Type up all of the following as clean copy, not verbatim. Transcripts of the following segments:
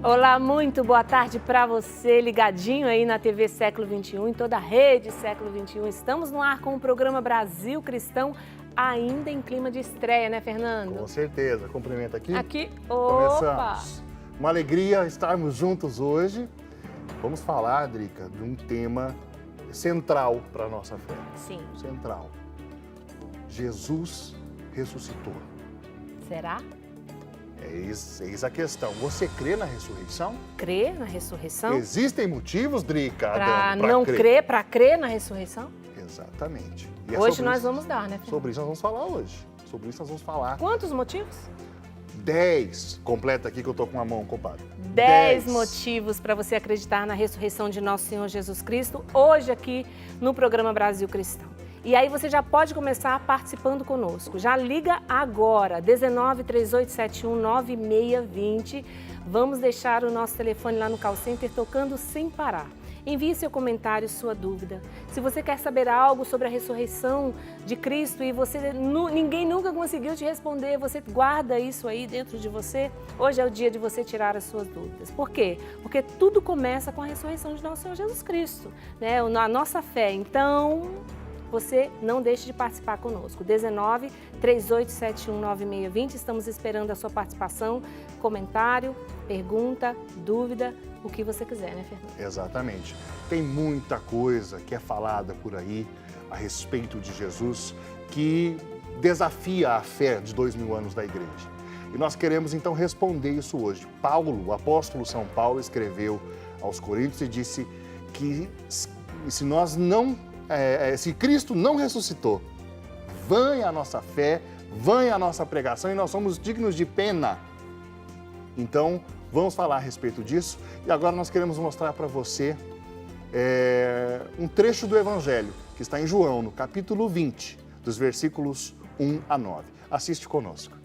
Olá, muito boa tarde para você, ligadinho aí na TV Século XXI, em toda a rede Século XXI. Estamos no ar com o programa Brasil Cristão, ainda em clima de estreia, né, Fernando? Com certeza. Cumprimento aqui. Aqui, Começamos. Uma alegria estarmos juntos hoje. Vamos falar, Drica, de um tema central para a nossa fé. Sim. Central. Jesus ressuscitou. Será? Eis a questão. Você crê na ressurreição? Crê na ressurreição? Existem motivos, Drica, Para não crer, para crer na ressurreição? Exatamente. E hoje nós vamos dar, né, Fernando? Sobre isso nós vamos falar hoje. Sobre isso nós vamos falar. Quantos motivos? 10. Completa aqui que eu tô com a mão ocupada. 10 motivos para você acreditar na ressurreição de nosso Senhor Jesus Cristo, hoje aqui no programa Brasil Cristão. E aí você já pode começar participando conosco. Já liga agora, 19 3871 9620. Vamos deixar o nosso telefone lá no call center tocando sem parar. Envie seu comentário, sua dúvida. Se você quer saber algo sobre a ressurreição de Cristo e ninguém nunca conseguiu te responder, você guarda isso aí dentro de você. Hoje é o dia de você tirar as suas dúvidas. Por quê? Porque tudo começa com a ressurreição de nosso Senhor Jesus Cristo, né? A nossa fé. Então, você não deixe de participar conosco. 19 3871 9620. Estamos esperando a sua participação, comentário, pergunta, dúvida, o que você quiser, né, Fernando? Exatamente. Tem muita coisa que é falada por aí a respeito de Jesus que desafia a fé de 2000 anos da igreja. E nós queremos então responder isso hoje. Paulo, o apóstolo São Paulo, escreveu aos Coríntios e disse que se Cristo não ressuscitou, vã é a nossa fé, vã é a nossa pregação e nós somos dignos de pena. Então, vamos falar a respeito disso e agora nós queremos mostrar para você um trecho do Evangelho que está em João, no capítulo 20, dos versículos 1 a 9. Assiste conosco.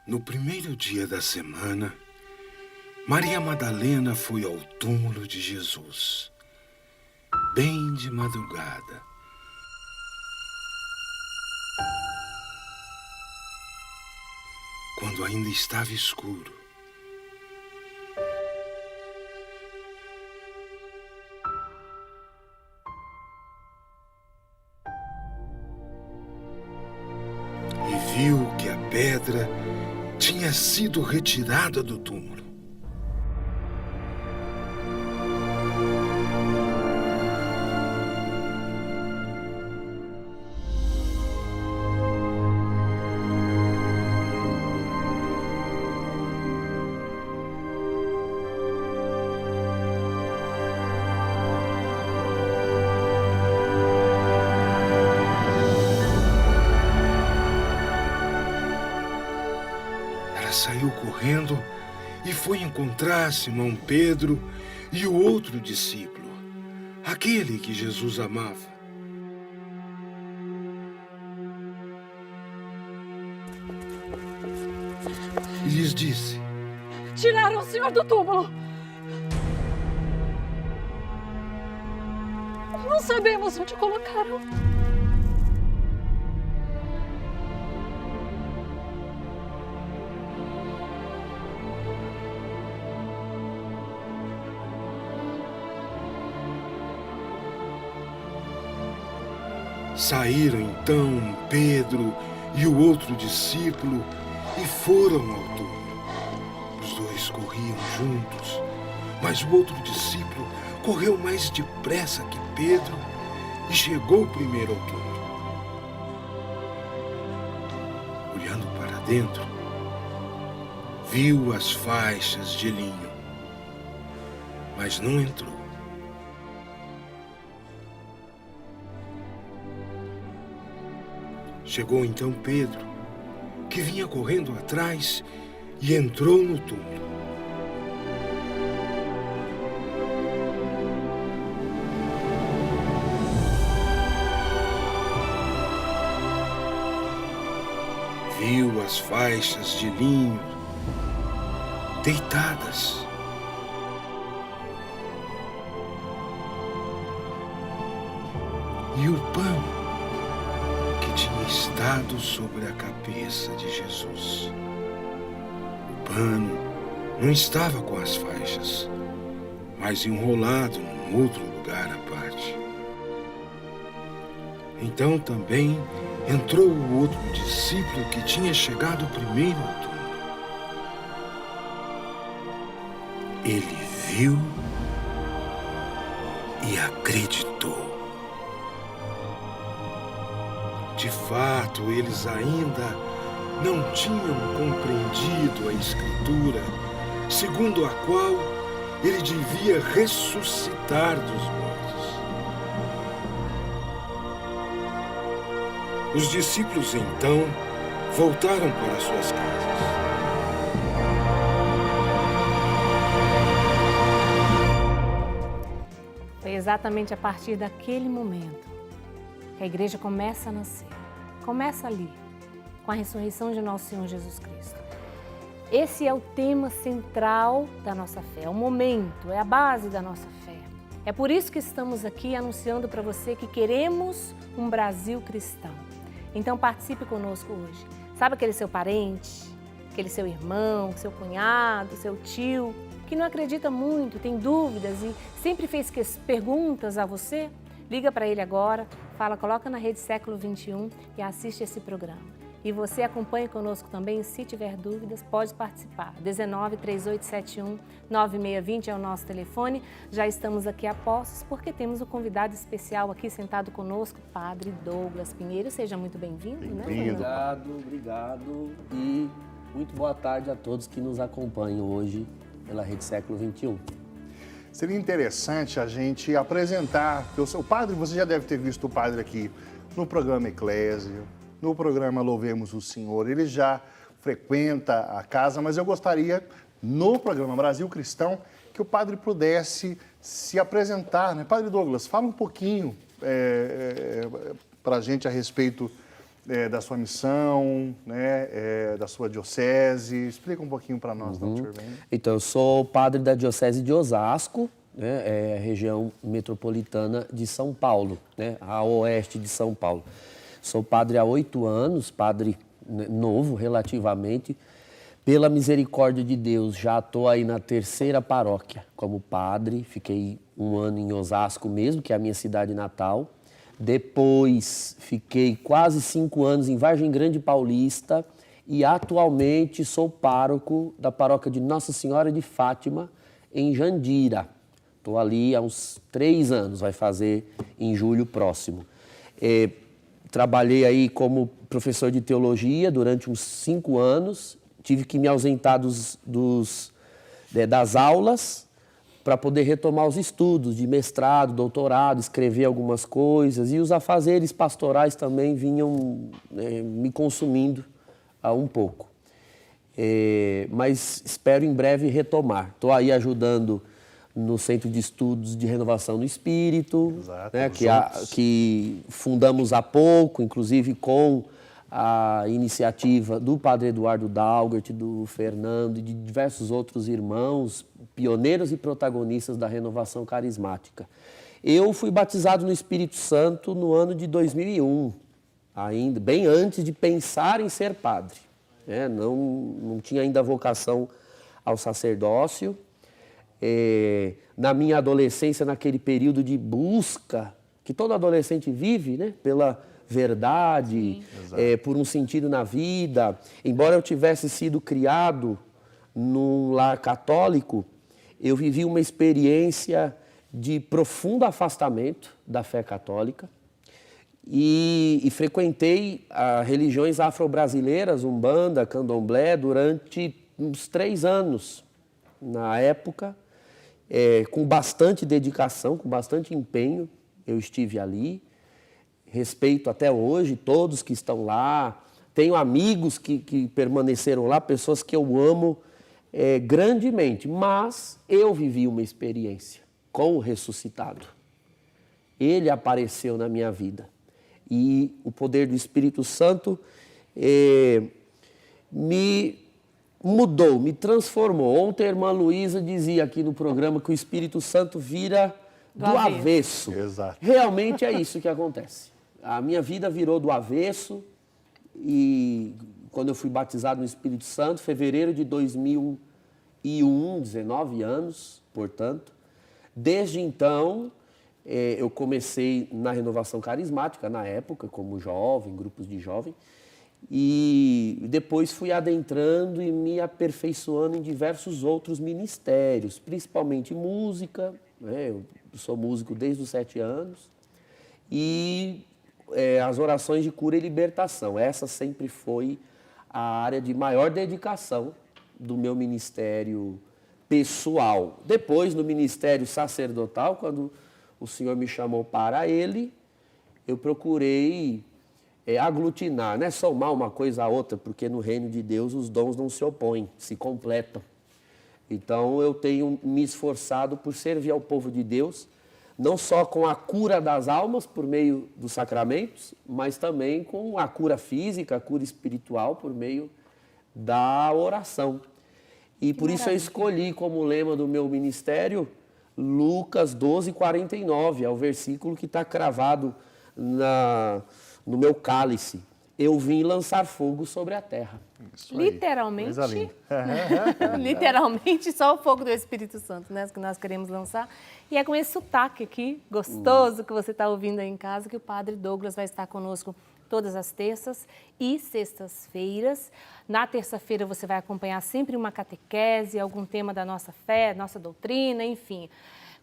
No primeiro dia da semana, Maria Madalena foi ao túmulo de Jesus, bem de madrugada. Quando ainda estava escuro. E viu que a pedra tinha sido retirada do túmulo. Saiu correndo e foi encontrar Simão Pedro e o outro discípulo, aquele que Jesus amava. E lhes disse: Tiraram o Senhor do túmulo. Não sabemos onde colocaram. Saíram então Pedro e o outro discípulo e foram ao túmulo. Os dois corriam juntos, mas o outro discípulo correu mais depressa que Pedro e chegou primeiro ao túmulo. Olhando para dentro, viu as faixas de linho, mas não entrou. Chegou então Pedro, que vinha correndo atrás, e entrou no túmulo. Viu as faixas de linho deitadas. e o pano que tinha estado sobre a cabeça de Jesus. O pano não estava com as faixas, mas enrolado num outro lugar à parte. Então também entrou o outro discípulo que tinha chegado primeiro ao túmulo. Ele viu e acreditou. De fato, eles ainda não tinham compreendido a Escritura, segundo a qual ele devia ressuscitar dos mortos. Os discípulos, então, voltaram para suas casas. Foi exatamente a partir daquele momento que a igreja começa a nascer. Começa ali, com a ressurreição de nosso Senhor Jesus Cristo. Esse é o tema central da nossa fé, é o momento, é a base da nossa fé. É por isso que estamos aqui anunciando para você que queremos um Brasil cristão. Então participe conosco hoje. Sabe aquele seu parente, aquele seu irmão, seu cunhado, seu tio, que não acredita muito, tem dúvidas e sempre fez perguntas a você? Liga para ele agora, coloca na Rede Século 21 e assiste esse programa. E você acompanha conosco também, se tiver dúvidas, pode participar. 19 3871 9620 é o nosso telefone. Já estamos aqui a postos porque temos um convidado especial aqui sentado conosco, Padre Douglas Pinheiro. Seja muito bem-vindo. Bem-vindo. Obrigado e muito boa tarde a todos que nos acompanham hoje pela Rede Século 21. Seria interessante a gente apresentar, o padre, você já deve ter visto o padre aqui no programa Eclésia, no programa Louvemos o Senhor, ele já frequenta a casa, mas eu gostaria, no programa Brasil Cristão, que o padre pudesse se apresentar, né? Padre Douglas, fala um pouquinho para a gente a respeito da sua missão, né, da sua diocese. Explica um pouquinho para nós, não, senhor? Então, eu sou padre da Diocese de Osasco, né, região metropolitana de São Paulo, né, a oeste de São Paulo. Sou padre há 8 anos, padre novo relativamente. Pela misericórdia de Deus, já estou aí na 3ª paróquia como padre. Fiquei 1 ano em Osasco mesmo, que é a minha cidade natal. Depois fiquei quase 5 anos em Vargem Grande Paulista e atualmente sou pároco da paróquia de Nossa Senhora de Fátima, em Jandira. Estou ali há uns 3 anos, vai fazer em julho próximo. Trabalhei aí como professor de teologia durante uns 5 anos, tive que me ausentar das aulas para poder retomar os estudos de mestrado, doutorado, escrever algumas coisas, e os afazeres pastorais também vinham me consumindo um pouco. Mas espero em breve retomar. Estou aí ajudando no Centro de Estudos de Renovação do Espírito, Exato, né, que fundamos há pouco, inclusive com a iniciativa do Padre Eduardo Dalgert, do Fernando e de diversos outros irmãos, pioneiros e protagonistas da renovação carismática. Eu fui batizado no Espírito Santo no ano de 2001, ainda bem antes de pensar em ser padre. Não tinha ainda vocação ao sacerdócio. Na minha adolescência, naquele período de busca que todo adolescente vive, né, pela verdade, por um sentido na vida. Embora eu tivesse sido criado num lar católico, eu vivi uma experiência de profundo afastamento da fé católica e frequentei religiões afro-brasileiras, Umbanda, Candomblé, durante uns 3 anos. Na época, com bastante dedicação, com bastante empenho, eu estive ali. Respeito até hoje todos que estão lá. Tenho amigos que permaneceram lá, pessoas que eu amo grandemente. Mas eu vivi uma experiência com o ressuscitado. Ele apareceu na minha vida. E o poder do Espírito Santo me mudou, me transformou. Ontem a irmã Luísa dizia aqui no programa que o Espírito Santo vira Do do avesso. avesso. Exato. Realmente é isso que acontece. A minha vida virou do avesso e quando eu fui batizado no Espírito Santo, fevereiro de 2001, 19 anos, portanto. Desde então, eu comecei na renovação carismática, na época, como jovem, grupos de jovem, e depois fui adentrando e me aperfeiçoando em diversos outros ministérios, principalmente música, né? Eu sou músico desde os 7 anos, e as orações de cura e libertação. Essa sempre foi a área de maior dedicação do meu ministério pessoal. Depois, no ministério sacerdotal, quando o Senhor me chamou para ele, eu procurei aglutinar, não é somar uma coisa a outra, porque no reino de Deus os dons não se opõem, se completam. Então, eu tenho me esforçado por servir ao povo de Deus, não só com a cura das almas por meio dos sacramentos, mas também com a cura física, a cura espiritual por meio da oração. E por isso eu escolhi como lema do meu ministério Lucas 12:49, é o versículo que está cravado no meu cálice. Eu vim lançar fogo sobre a terra. Isso aí. Literalmente, Coisa linda. literalmente só o fogo do Espírito Santo, né, que nós queremos lançar. E é com esse sotaque aqui, gostoso, que você está ouvindo aí em casa, que o Padre Douglas vai estar conosco todas as terças e sextas-feiras. Na terça-feira você vai acompanhar sempre uma catequese, algum tema da nossa fé, nossa doutrina, enfim.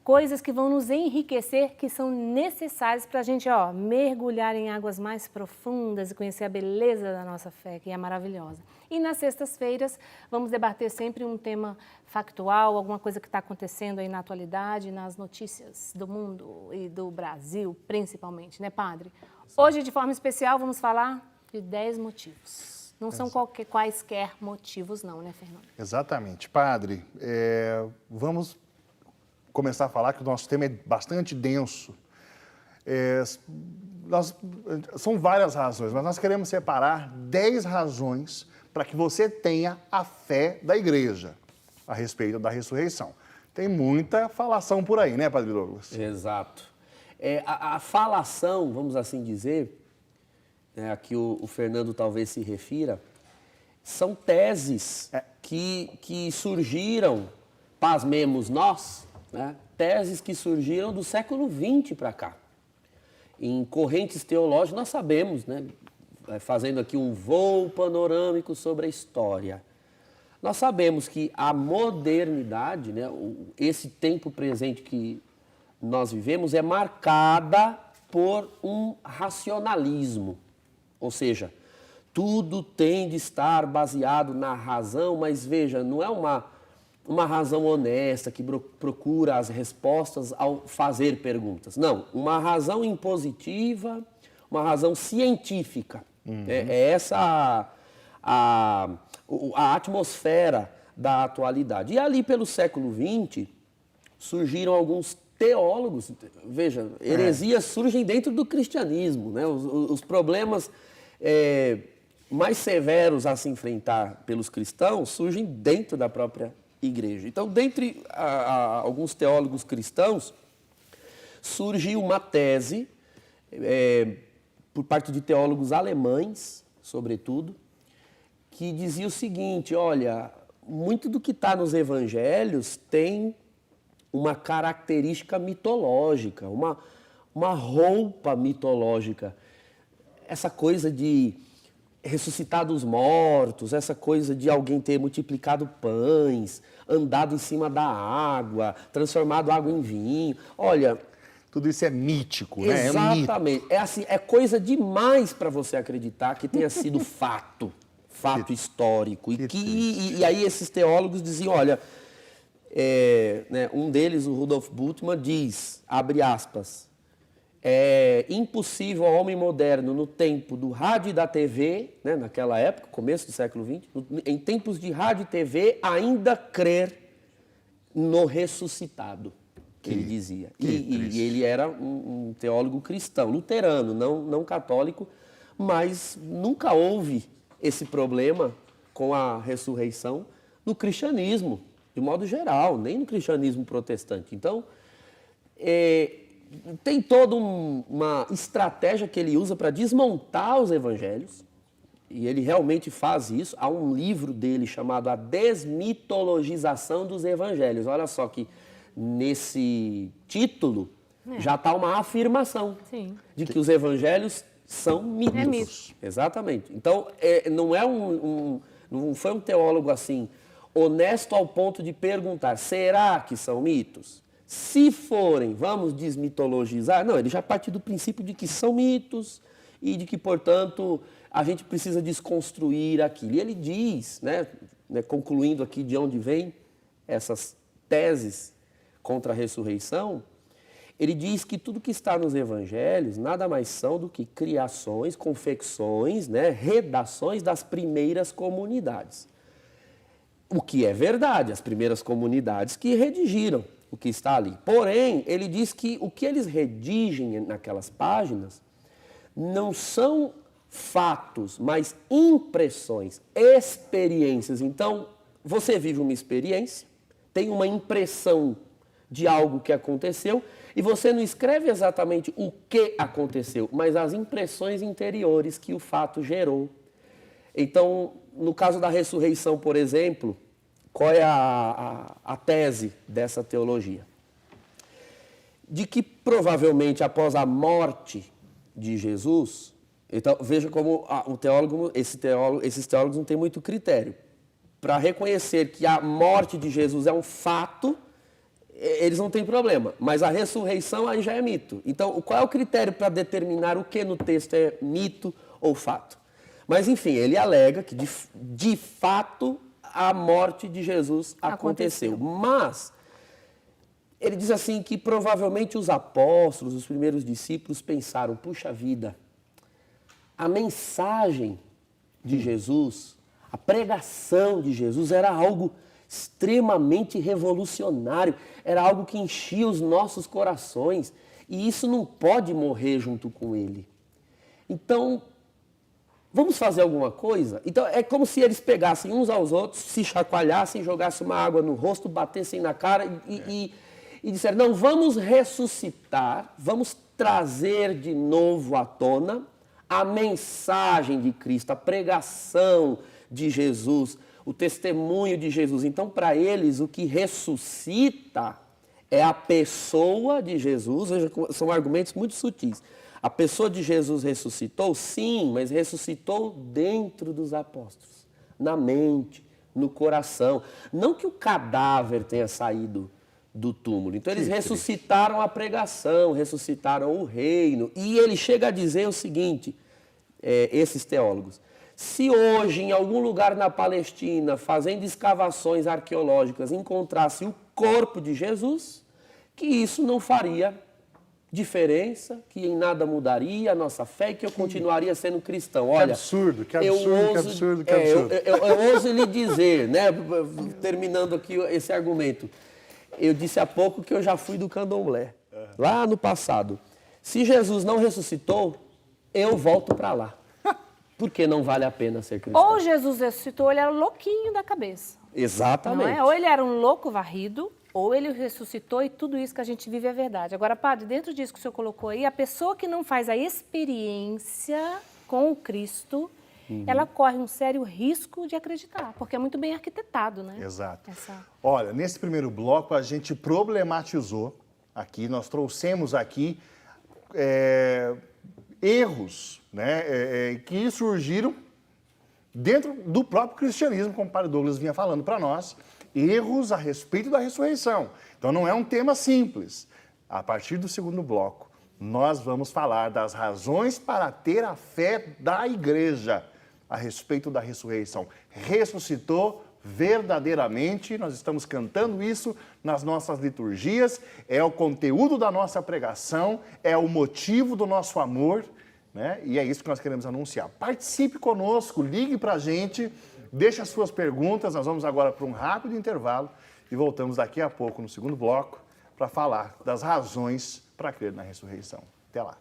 Coisas que vão nos enriquecer, que são necessárias para a gente mergulhar em águas mais profundas e conhecer a beleza da nossa fé, que é maravilhosa. E nas sextas-feiras vamos debater sempre um tema factual, alguma coisa que está acontecendo aí na atualidade, nas notícias do mundo e do Brasil, principalmente, né, Padre? Hoje, de forma especial, vamos falar de 10 motivos. Não são quaisquer motivos, não, né, Fernando? Exatamente. Padre, vamos começar a falar que o nosso tema é bastante denso. São várias razões, mas nós queremos separar 10 razões para que você tenha a fé da igreja a respeito da ressurreição. Tem muita falação por aí, né, Padre Douglas? Exato. A falação, vamos assim dizer, a que o Fernando talvez se refira, são teses que surgiram, pasmemos nós, né? Teses que surgiram do século XX para cá. Em correntes teológicas, nós sabemos, né? Fazendo aqui um voo panorâmico sobre a história, nós sabemos que a modernidade, né? Esse tempo presente que nós vivemos é marcada por um racionalismo, ou seja, tudo tem de estar baseado na razão, mas veja, não é uma razão honesta que procura as respostas ao fazer perguntas. Não, uma razão impositiva, uma razão científica. É essa a atmosfera da atualidade. E ali pelo século XX surgiram alguns teólogos, veja, heresias surgem dentro do cristianismo, né? Os problemas mais severos a se enfrentar pelos cristãos surgem dentro da própria igreja. Então, dentre alguns teólogos cristãos, surgiu uma tese, por parte de teólogos alemães, sobretudo, que dizia o seguinte: olha, muito do que está nos evangelhos tem uma característica mitológica, uma roupa mitológica. Essa coisa de ressuscitar dos mortos, essa coisa de alguém ter multiplicado pães, andado em cima da água, transformado água em vinho. Olha, tudo isso é mítico, né? Exatamente. É coisa demais para você acreditar que tenha sido fato histórico. E aí esses teólogos diziam, olha, né, um deles, o Rudolf Bultmann, diz, abre aspas, é impossível ao homem moderno, no tempo do rádio e da TV, né, naquela época, começo do século XX, em tempos de rádio e TV, ainda crer no ressuscitado, que ele dizia. E ele era um teólogo cristão, luterano, não católico, mas nunca houve esse problema com a ressurreição no cristianismo, de modo geral, nem no cristianismo protestante. Então, tem toda uma estratégia que ele usa para desmontar os evangelhos, e ele realmente faz isso. Há um livro dele chamado A Desmitologização dos Evangelhos. Olha só que nesse título já está uma afirmação de que os evangelhos são mitos. É mito. Exatamente. Então, não foi um teólogo assim, honesto ao ponto de perguntar, será que são mitos? Se forem, vamos desmitologizar? Não, ele já parte do princípio de que são mitos e de que, portanto, a gente precisa desconstruir aquilo. E ele diz, concluindo aqui de onde vem essas teses contra a ressurreição, ele diz que tudo que está nos evangelhos nada mais são do que criações, confecções, redações das primeiras comunidades. O que é verdade, as primeiras comunidades que redigiram o que está ali. Porém, ele diz que o que eles redigem naquelas páginas não são fatos, mas impressões, experiências. Então, você vive uma experiência, tem uma impressão de algo que aconteceu, e você não escreve exatamente o que aconteceu, mas as impressões interiores que o fato gerou. Então, no caso da ressurreição, por exemplo, qual é a tese dessa teologia? De que provavelmente após a morte de Jesus, então veja como esses teólogos não têm muito critério. Para reconhecer que a morte de Jesus é um fato, eles não têm problema, mas a ressurreição aí já é mito. Então, qual é o critério para determinar o que no texto é mito ou fato? Mas, enfim, ele alega que, de fato, a morte de Jesus aconteceu. Mas, ele diz assim que provavelmente os apóstolos, os primeiros discípulos, pensaram, puxa vida, a mensagem de Jesus, a pregação de Jesus era algo extremamente revolucionário, era algo que enchia os nossos corações, e isso não pode morrer junto com ele. Então, vamos fazer alguma coisa? Então, é como se eles pegassem uns aos outros, se chacoalhassem, jogassem uma água no rosto, batessem na cara e disseram, não, vamos ressuscitar, vamos trazer de novo à tona a mensagem de Cristo, a pregação de Jesus, o testemunho de Jesus. Então, para eles, o que ressuscita é a pessoa de Jesus. Veja, são argumentos muito sutis. A pessoa de Jesus ressuscitou? Sim, mas ressuscitou dentro dos apóstolos, na mente, no coração. Não que o cadáver tenha saído do túmulo. Então, eles ressuscitaram a pregação, ressuscitaram o reino. E ele chega a dizer o seguinte, esses teólogos, se hoje, em algum lugar na Palestina, fazendo escavações arqueológicas, encontrasse o corpo de Jesus, que isso não faria diferença, que em nada mudaria a nossa fé e que eu continuaria sendo cristão. Olha, que absurdo, que absurdo. Eu ouso lhe dizer, terminando aqui esse argumento, eu disse há pouco que eu já fui do candomblé, lá no passado. Se Jesus não ressuscitou, eu volto para lá. Porque não vale a pena ser cristão. Ou Jesus ressuscitou, ele era louquinho da cabeça. Exatamente. Não é? Ou ele era um louco varrido, ou ele ressuscitou e tudo isso que a gente vive é verdade. Agora, padre, dentro disso que o senhor colocou aí, a pessoa que não faz a experiência com o Cristo, ela corre um sério risco de acreditar, porque é muito bem arquitetado, né? Exato. Olha, nesse primeiro bloco a gente problematizou aqui, nós trouxemos aqui erros, que surgiram dentro do próprio cristianismo, como o padre Douglas vinha falando para nós, erros a respeito da ressurreição. Então não é um tema simples. A partir do segundo bloco, nós vamos falar das razões para ter a fé da igreja a respeito da ressurreição. Ressuscitou verdadeiramente, nós estamos cantando isso nas nossas liturgias, é o conteúdo da nossa pregação, é o motivo do nosso amor, e é isso que nós queremos anunciar. Participe conosco, ligue para a gente, deixe as suas perguntas, nós vamos agora para um rápido intervalo e voltamos daqui a pouco no segundo bloco para falar das razões para crer na ressurreição. Até lá.